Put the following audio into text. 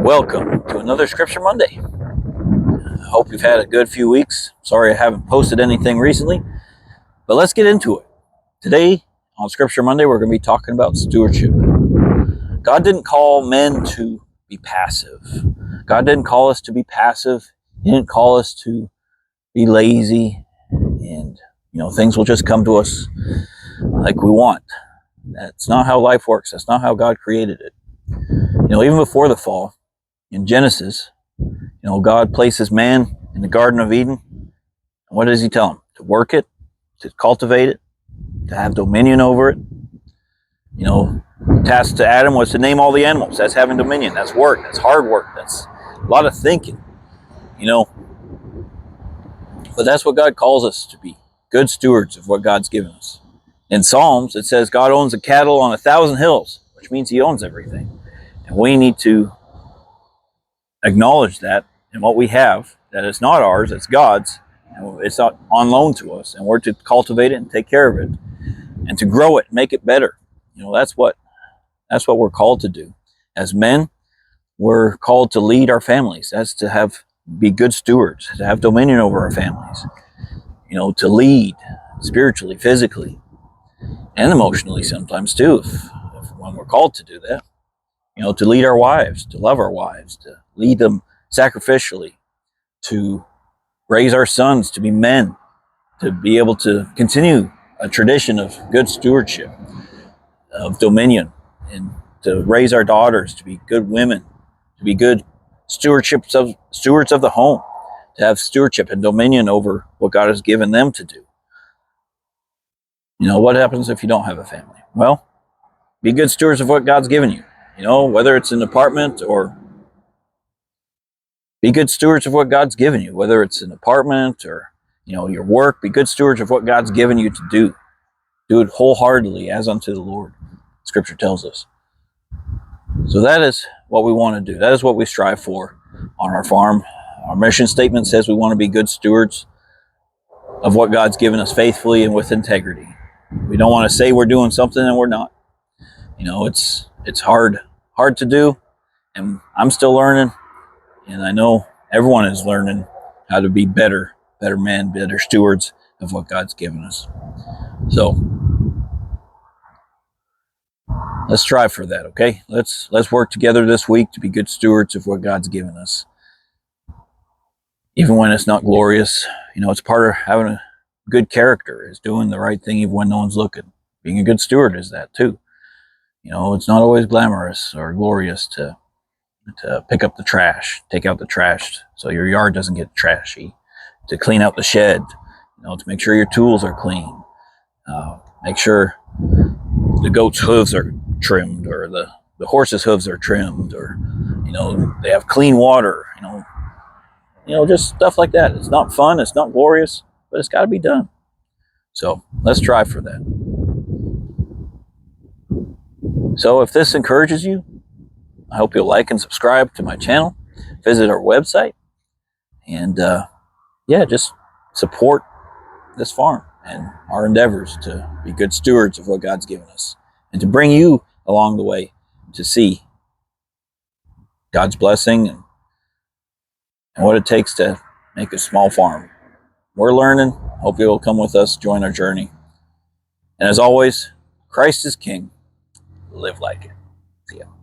Welcome to another Scripture Monday. I hope you've had a good few weeks. Sorry I haven't posted anything recently, but let's get into it. Today on Scripture Monday, we're going to be talking about stewardship. God didn't call men to be passive. God didn't call us to be passive. He didn't call us to be lazy and, things will just come to us like we want. That's not how life works. That's not how God created it. Even before the fall, in Genesis, God places man in the Garden of Eden. What does he tell him? To work it, to cultivate it, to have dominion over it. The task to Adam was to name all the animals. That's having dominion. That's work. That's hard work. That's a lot of thinking. But that's what God calls us to be. Good stewards of what God's given us. In Psalms, it says God owns the cattle on 1,000 hills, which means he owns everything. And we need to acknowledge that in what we have, that it's not ours, it's God's, and it's not on loan to us, and we're to cultivate it and take care of it, and to grow it, make it better. That's what we're called to do. As men, we're called to lead our families. That's to be good stewards, to have dominion over our families. To lead spiritually, physically, and emotionally sometimes too, if when we're called to do that. To lead our wives, to love our wives, to lead them sacrificially, to raise our sons to be men, to be able to continue a tradition of good stewardship, of dominion, and to raise our daughters to be good women, to be good stewards of the home, to have stewardship and dominion over what God has given them to do. What happens if you don't have a family? Well, be good stewards of what God's given you. Whether it's an apartment or be good stewards of what God's given you, whether it's an apartment or, your work, be good stewards of what God's given you to do. Do it wholeheartedly as unto the Lord, Scripture tells us. So that is what we want to do. That is what we strive for on our farm. Our mission statement says we want to be good stewards of what God's given us faithfully and with integrity. We don't want to say we're doing something and we're not. It's hard to do, and I'm still learning, and I know everyone is learning how to be better men, better stewards of what God's given us. So let's strive for that, okay? Let's work together this week to be good stewards of what God's given us. Even when it's not glorious, it's part of having a good character, is doing the right thing even when no one's looking. Being a good steward is that too. It's not always glamorous or glorious to pick up the trash, take out the trash so your yard doesn't get trashy, to clean out the shed, to make sure your tools are clean, make sure the goat's hooves are trimmed, or the horse's hooves are trimmed, or, they have clean water, just stuff like that. It's not fun, it's not glorious, but it's got to be done. So let's strive for that. So if this encourages you, I hope you'll like and subscribe to my channel, visit our website, and just support this farm and our endeavors to be good stewards of what God's given us, and to bring you along the way to see God's blessing and what it takes to make a small farm. We're learning. Hope you'll come with us, join our journey. And as always, Christ is King. Live like it. See ya.